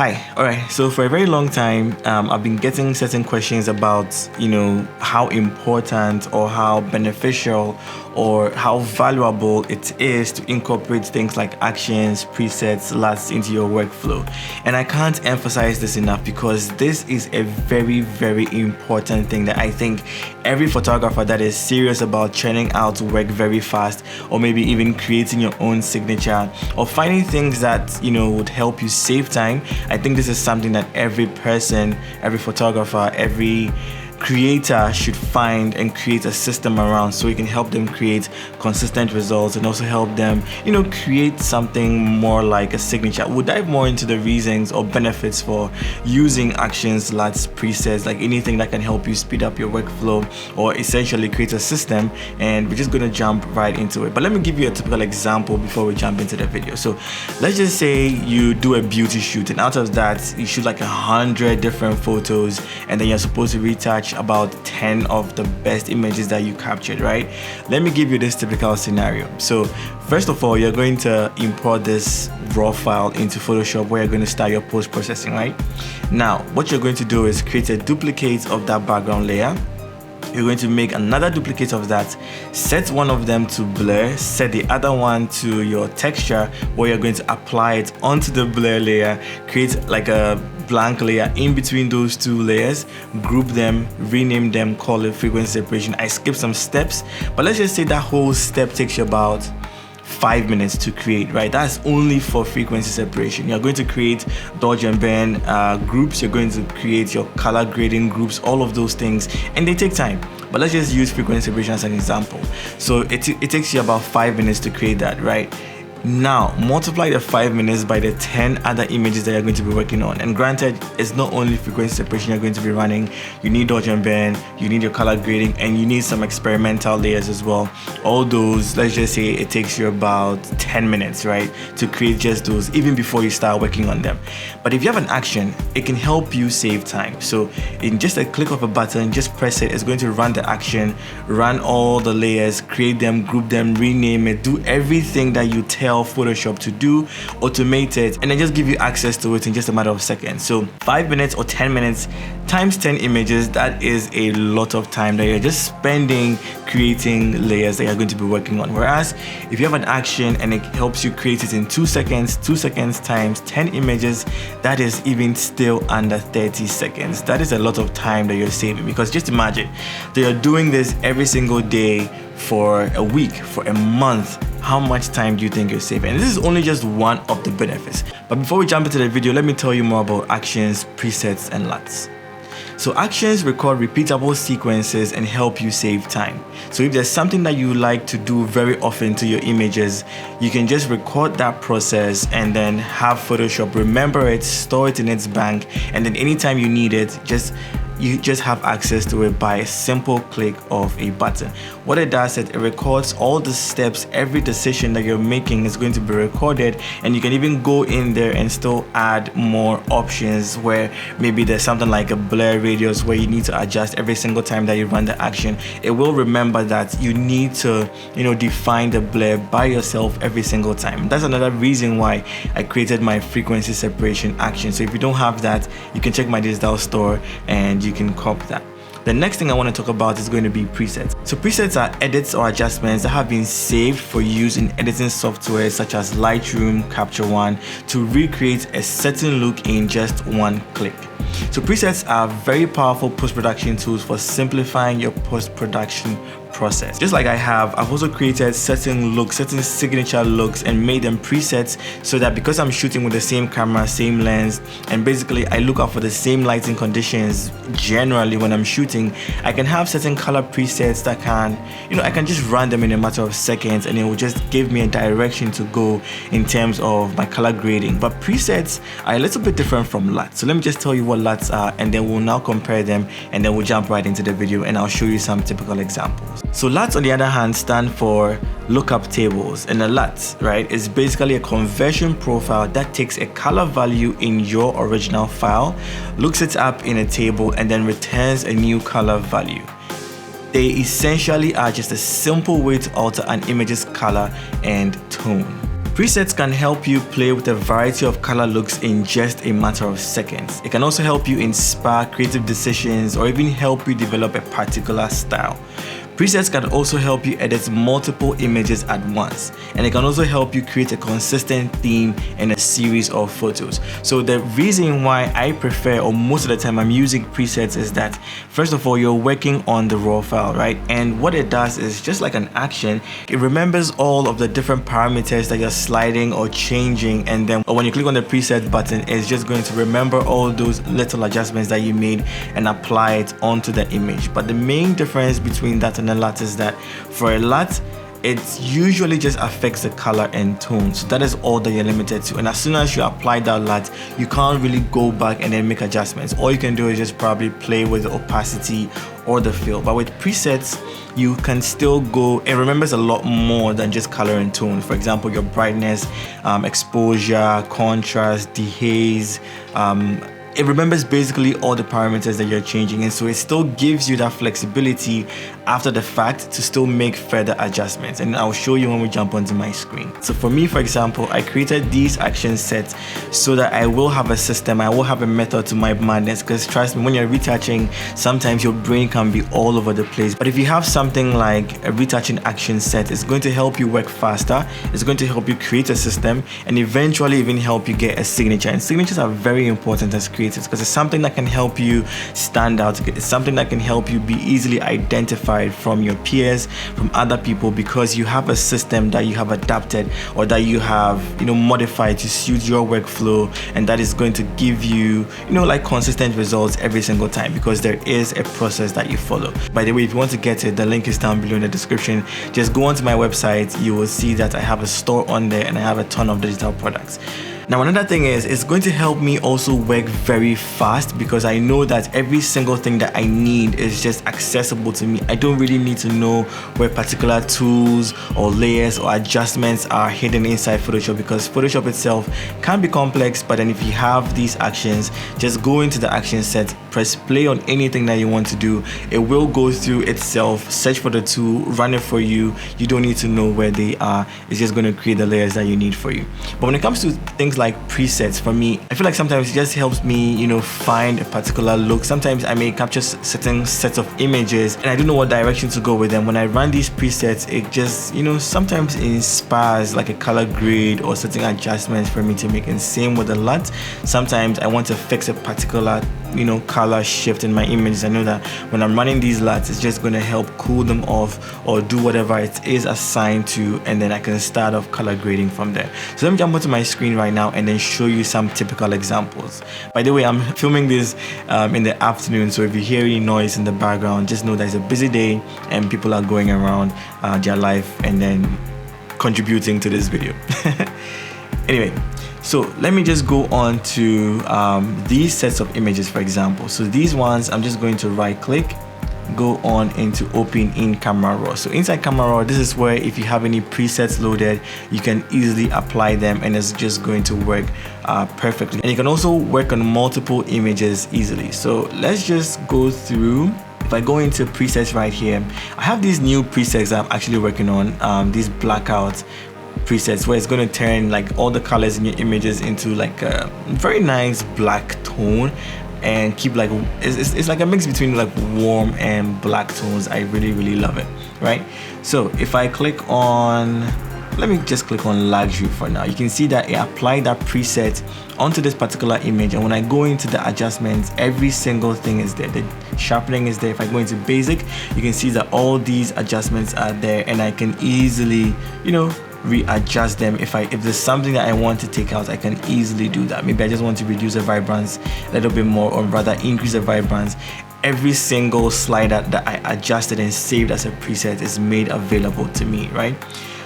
Hi. All right. So for a very long time, I've been getting certain questions about, how important or how beneficial or how valuable it is to incorporate things like actions, presets, LUTs into your workflow. And I can't emphasize this enough because this is a very, very important thing that I think every photographer that is serious about churning out work very fast, or maybe even creating your own signature or finding things that, would help you save time. I think this is something that every person, every photographer, every creator should find and create a system around, so it can help them create consistent results and also help them, create something more like a signature. We'll dive more into the reasons or benefits for using actions, LUTs, presets, like anything that can help you speed up your workflow or essentially create a system, and we're just going to jump right into it. But let me give you a typical example before we jump into the video. So let's just say you do a beauty shoot, and out of that you shoot like 100 different photos, and then you're supposed to retouch about 10 of the best images that you captured, right? Let me give you this typical scenario. So first of all, you're going to import this raw file into Photoshop, where you're going to start your post-processing, right? Now what you're going to do is create a duplicate of that background layer. You're going to make another duplicate of that, set one of them to blur, set the other one to your texture, where you're going to apply it onto the blur layer, create like a blank layer in between those two layers, group them, rename them, call it frequency separation. I skipped some steps, but let's just say that whole step takes you about 5 minutes to create, right? That's only for frequency separation. You're going to create dodge and burn groups, you're going to create your color grading groups, all of those things, and they take time. But let's just use frequency separation as an example. So it takes you about 5 minutes to create that, right? Now multiply the 5 minutes by the 10 other images that you're going to be working on, and granted, it's not only frequency separation you're going to be running. You need dodge and burn, you need your color grading, and you need some experimental layers as well. All those, let's just say it takes you about 10 minutes, right, to create just those, even before you start working on them. But if you have an action, it can help you save time. So in just a click of a button, just press it, it's going to run the action, run all the layers, create them, group them, rename it, do everything that you tell Photoshop to do, automate it, and then just give you access to it in just a matter of seconds. So 5 minutes or 10 minutes times 10 images, that is a lot of time that you're just spending creating layers that you're going to be working on. Whereas if you have an action and it helps you create it in 2 seconds, 2 seconds times 10 images, that is even still under 30 seconds. That is a lot of time that you're saving, because just imagine that you're doing this every single day for a week, for a month. How much time do you think you're saving? And this is only just one of the benefits. But before we jump into the video, let me tell you more about actions, presets, and LUTs. So actions record repeatable sequences and help you save time. So if there's something that you like to do very often to your images, you can just record that process and then have Photoshop remember it, store it in its bank, and then anytime you need it, you just have access to it by a simple click of a button. What it does is it records all the steps. Every decision that you're making is going to be recorded, and you can even go in there and still add more options, where maybe there's something like a blur radius where you need to adjust every single time that you run the action. It will remember that you need to define the blur by yourself every single time. That's another reason why I created my frequency separation action. So if you don't have that, you can check my digital store and you can copy that. The next thing I want to talk about is going to be presets. So presets are edits or adjustments that have been saved for use in editing software such as Lightroom, Capture One, to recreate a certain look in just one click. So presets are very powerful post-production tools for simplifying your post-production process. Just like I've also created certain looks, certain signature looks, and made them presets, so that because I'm shooting with the same camera, same lens, and basically I look out for the same lighting conditions generally when I'm shooting, I can have certain color presets that I can just run them in a matter of seconds, and it will just give me a direction to go in terms of my color grading. But presets are a little bit different from LUTs. So let me just tell you what LUTs are, and then we'll now compare them, and then we'll jump right into the video and I'll show you some typical examples. So LUTs, on the other hand, stand for lookup tables, and a LUT, right, is basically a conversion profile that takes a color value in your original file, looks it up in a table, and then returns a new color value. They essentially are just a simple way to alter an image's color and tone. Presets can help you play with a variety of color looks in just a matter of seconds. It can also help you inspire creative decisions or even help you develop a particular style. Presets can also help you edit multiple images at once, and it can also help you create a consistent theme and a series of photos. So the reason why I prefer, or most of the time I'm using presets, is that first of all, you're working on the raw file, right? And what it does is just like an action, it remembers all of the different parameters that you're sliding or changing, and then when you click on the preset button, it's just going to remember all those little adjustments that you made and apply it onto the image. But the main difference between that and a LUT is that for a LUT, it usually just affects the color and tone. So that is all that you're limited to. And as soon as you apply that LUT, you can't really go back and then make adjustments. All you can do is just probably play with the opacity or the fill. But with presets, you can still go, it remembers a lot more than just color and tone. For example, your brightness, exposure, contrast, dehaze, it remembers basically all the parameters that you're changing, and so it still gives you that flexibility after the fact to still make further adjustments, and I'll show you when we jump onto my screen. So for me, for example, I created these action sets so that I will have a system, I will have a method to my madness, because trust me, when you're retouching, sometimes your brain can be all over the place. But if you have something like a retouching action set, it's going to help you work faster, it's going to help you create a system, and eventually even help you get a signature. And signatures are very important as creators because it's something that can help you stand out. It's something that can help you be easily identified from your peers, from other people, because you have a system that you have adapted or that you have, modified to suit your workflow, and that is going to give you, like consistent results every single time, because there is a process that you follow. By the way, if you want to get it, the link is down below in the description. Just go onto my website, you will see that I have a store on there and I have a ton of digital products. Now, another thing is, it's going to help me also work very fast, because I know that every single thing that I need is just accessible to me. I don't really need to know where particular tools or layers or adjustments are hidden inside Photoshop, because Photoshop itself can be complex. But then if you have these actions, just go into the action set, press play on anything that you want to do. It will go through itself, search for the tool, run it for you. You don't need to know where they are. It's just going to create the layers that you need for you. But when it comes to things like presets, for me, I feel like sometimes it just helps me, find a particular look. Sometimes I may capture certain sets of images and I don't know what direction to go with them. When I run these presets, it just, sometimes inspires like a color grade or certain adjustments for me to make. And same with the LUT. Sometimes I want to fix a particular, color shift in my images. I know that when I'm running these LUTs, it's just going to help cool them off or do whatever it is assigned to, and then I can start off color grading from there. So let me jump onto my screen right now and then show you some typical examples. By the way, I'm filming this in the afternoon, so if you hear any noise in the background, just know that it's a busy day and people are going around their life and then contributing to this video. Anyway, so let me just go on to these sets of images, for example. So these ones, I'm just going to right click, go on into open in Camera Raw. So inside Camera Raw, this is where if you have any presets loaded, you can easily apply them and it's just going to work perfectly. And you can also work on multiple images easily. So let's just go through. If I go into presets right here, I have these new presets I'm actually working on, these blackout presets, where it's going to turn like all the colors in your images into like a very nice black tone and keep like it's like a mix between like warm and black tones. I really love it, right? So if I click on, let me just click on luxury for now, you can see that it applied that preset onto this particular image, and when I go into the adjustments, every single thing is there. The sharpening is there. If I go into basic, you can see that all these adjustments are there, and I can easily, readjust them. If there's something that I want to take out, I can easily do that. Maybe I just want to reduce the vibrance a little bit more, or rather increase the vibrance. Every single slider that I adjusted and saved as a preset is made available to me, right?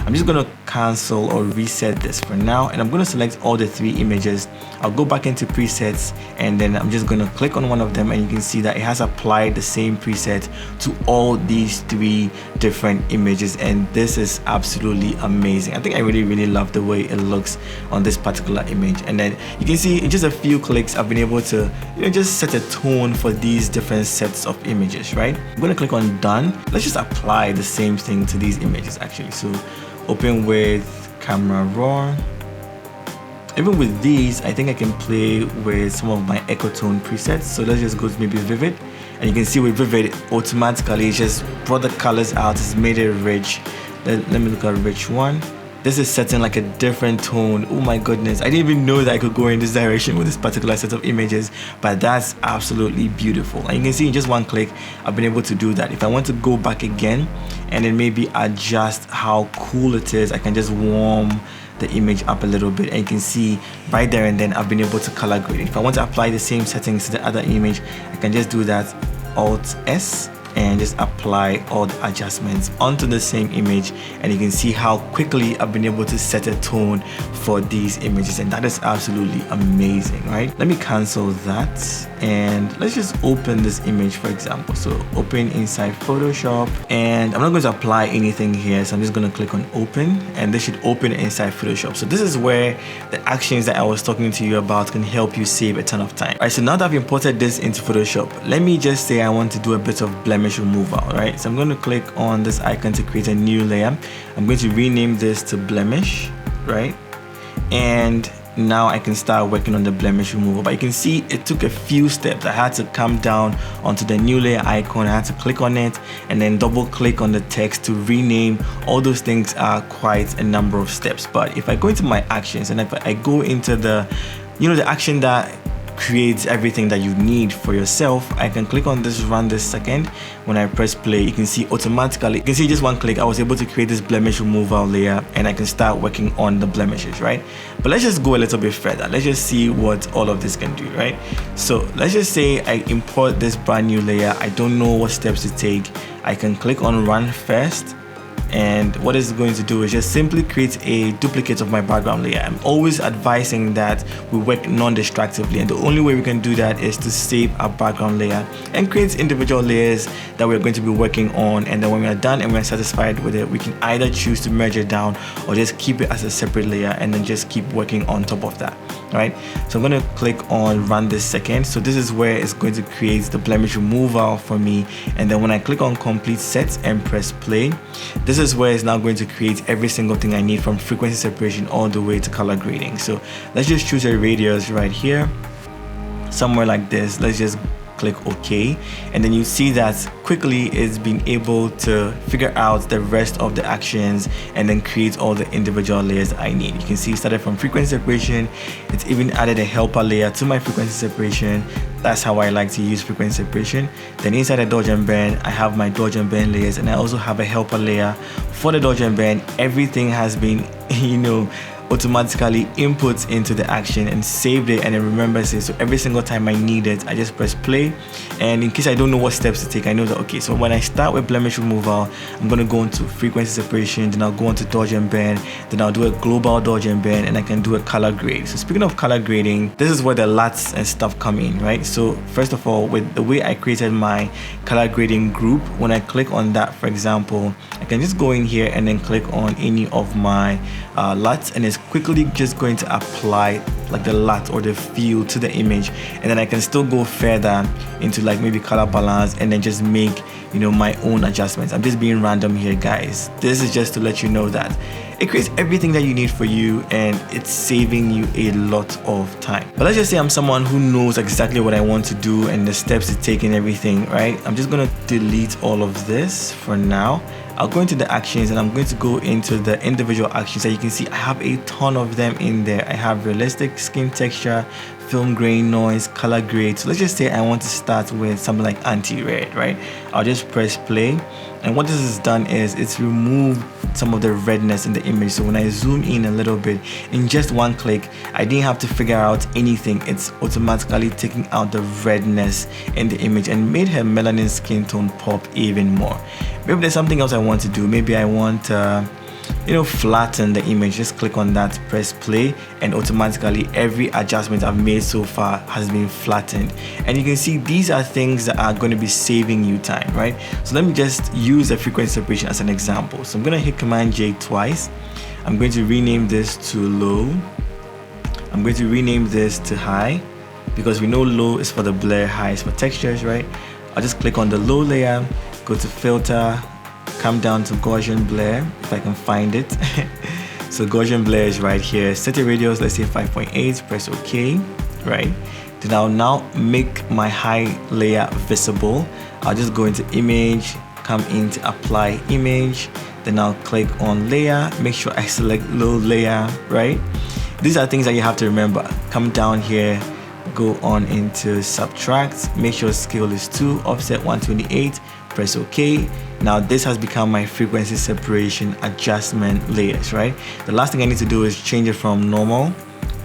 I'm just going to cancel or reset this for now, and I'm going to select all the three images. I'll go back into presets, and then I'm just going to click on one of them, and you can see that it has applied the same preset to all these three different images, and this is absolutely amazing. I think I really love the way it looks on this particular image. And then you can see in just a few clicks, I've been able to just set a tone for these different sets of images, right? I'm going to click on done. Let's just apply the same thing to these images actually. So open with camera raw. Even with these, I think I can play with some of my ecotone presets. So let's just go to maybe vivid, and you can see with vivid automatically it just brought the colors out. It's made it rich. Let me look at rich one. This is setting like a different tone. Oh my goodness, I didn't even know that I could go in this direction with this particular set of images, but that's absolutely beautiful. And you can see in just one click I've been able to do that. If I want to go back again and then maybe adjust how cool it is, I can just warm the image up a little bit, and you can see right there and then I've been able to color grade it. If I want to apply the same settings to the other image, I can just do that, Alt S, and just apply all the adjustments onto the same image, and you can see how quickly I've been able to set a tone for these images, and that is absolutely amazing, right? Let me cancel that, and let's just open this image, for example. So open inside Photoshop, and I'm not going to apply anything here, so I'm just going to click on open, and this should open inside Photoshop. So this is where the actions that I was talking to you about can help you save a ton of time. All right, so now that I've imported this into Photoshop, let me just say I want to do a bit of blemish removal, right? So I'm going to click on this icon to create a new layer. I'm going to rename this to blemish, right? And now I can start working on the blemish removal. But you can see it took a few steps. I had to come down onto the new layer icon. I had to click on it and then double click on the text to rename. All those things are quite a number of steps. But if I go into my actions and if I go into the, the action that creates everything that you need for yourself, I can click on this, run this second. When I press play, you can see automatically, you can see just one click, I was able to create this blemish removal layer, and I can start working on the blemishes, right? But let's just go a little bit further. Let's just see what all of this can do, right? So let's just say I import this brand new layer. I don't know what steps to take. I can click on run first, and what it's going to do is just simply create a duplicate of my background layer. I'm always advising that we work non-destructively, and the only way we can do that is to save our background layer and create individual layers that we're going to be working on, and then when we're done and we're satisfied with it, we can either choose to merge it down or just keep it as a separate layer and then just keep working on top of that. Right, so I'm going to click on run this second. So this is where it's going to create the blemish removal for me, and then when I click on complete sets and press play, this is where it's now going to create every single thing I need, from frequency separation all the way to color grading. So let's just choose a radius right here, somewhere like this. Let's just click OK, and then you see that quickly it's been able to figure out the rest of the actions and then create all the individual layers I need. You can see it started from frequency separation. It's even added a helper layer to my frequency separation. That's how I like to use frequency separation. Then inside the dodge and burn, I have my dodge and burn layers, and I also have a helper layer for the dodge and burn. Everything has been automatically inputs into the action and saved it, and it remembers it. So every single time I need it, I just press play, and in case I don't know what steps to take, I know that okay, so when I start with blemish removal, I'm going to go into frequency separation, then I'll go into dodge and burn, then I'll do a global dodge and burn, and I can do a color grade. So speaking of color grading, this is where the LUTs and stuff come in, right? So first of all, with the way I created my color grading group, when I click on that, for example, I can just go in here and then click on any of my LUTs, and it's quickly just going to apply like the LUT or the feel to the image, and then I can still go further into like maybe color balance and then just make my own adjustments. I'm just being random here, guys. This is just to let you know that it creates everything that you need for you, and it's saving you a lot of time. But let's just say I'm someone who knows exactly what I want to do and the steps to take and everything, right? I'm just gonna delete all of this for now. I'll go into the actions, and I'm going to go into the individual actions. That you can see I have a ton of them in there. I have realistic skin texture, film grain, noise, color grade. So let's just say I want to start with something like anti-red, right? I'll just press play, and what this has done is it's removed some of the redness in the image. So when I zoom in a little bit, in just one click, I didn't have to figure out anything. It's automatically taking out the redness in the image and made her melanin skin tone pop even more. Maybe there's something else I want to do. Maybe I want flatten the image. Just click on that, press play, and automatically every adjustment I've made so far has been flattened. And you can see these are things that are going to be saving you time, right? So let me just use the frequency separation as an example. So I'm going to hit Command J twice. I'm going to rename this to low. I'm going to rename this to high, because we know low is for the blur, high is for textures, right? I'll just click on the low layer, go to filter, come down to Gaussian blur if I can find it. So Gaussian blur is right here. Set the radius, let's say 5.8, press OK, right? Then I'll now make my high layer visible. I'll just go into image, come into apply image, then I'll click on layer, make sure I select low layer, right? These are things that you have to remember. Come down here, go on into subtract, make sure scale is 2, offset 128, press OK. Now this has become my frequency separation adjustment layers, right? The last thing I need to do is change it from normal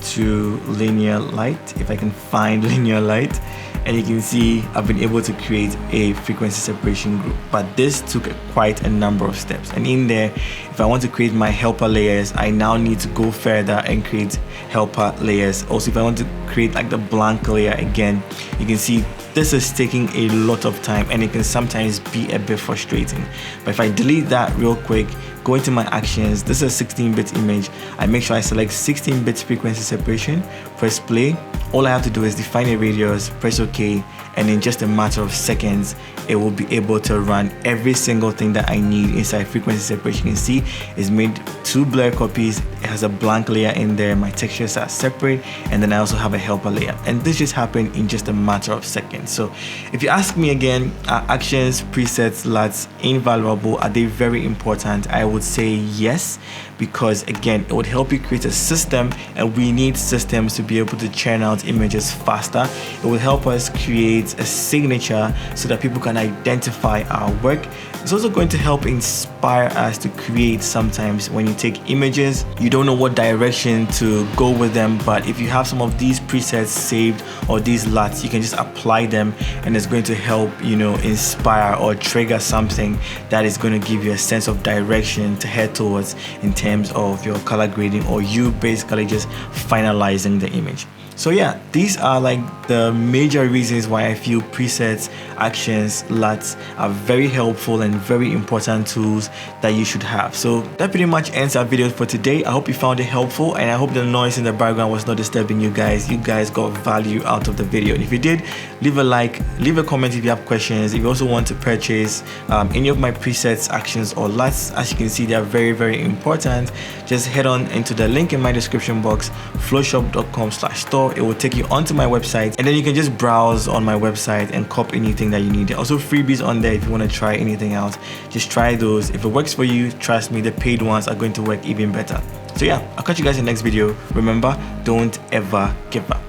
to linear light, if I can find linear light. And you can see I've been able to create a frequency separation group, but this took quite a number of steps. And in there, if I want to create my helper layers, I now need to go further and create helper layers. Also, if I want to create like the blank layer again, you can see this is taking a lot of time and it can sometimes be a bit frustrating. But if I delete that real quick, go into my actions, this is a 16-bit image, I make sure I select 16-bit frequency separation, press play. All I have to do is define a radius, press OK, and in just a matter of seconds, it will be able to run every single thing that I need inside frequency separation. You can see it's made 2 blur copies, it has a blank layer in there, my textures are separate, and then I also have a helper layer. And this just happened in just a matter of seconds. So if you ask me again, are actions, presets, LUTs invaluable? Are they very important? I would say yes, because again, it would help you create a system, and we need systems to be able to churn out images faster. It will help us create a signature so that people can identify our work. It's also going to help inspire us to create. Sometimes when you take images, you don't know what direction to go with them, but if you have some of these presets saved or these LUTs, you can just apply them and it's going to help, you know, inspire or trigger something that is going to give you a sense of direction to head towards in terms of your color grading, or you basically just finalizing the image. So yeah, these are like the major reasons why I feel presets, actions, LUTs are very helpful and very important tools that you should have. So that pretty much ends our video for today. I hope you found it helpful, and I hope the noise in the background was not disturbing you guys. You guys got value out of the video. And if you did, leave a like, leave a comment if you have questions. If you also want to purchase any of my presets, actions, or LUTs, as you can see, they are very, very important. Just head on into the link in my description box, phloshop.com/store. It will take you onto my website, and then you can just browse on my website and copy anything that you need. There are also freebies on there if you want to try anything out. Just try those. If it works for you, trust me, the paid ones are going to work even better. So yeah, I'll catch you guys in the next video. Remember, don't ever give up.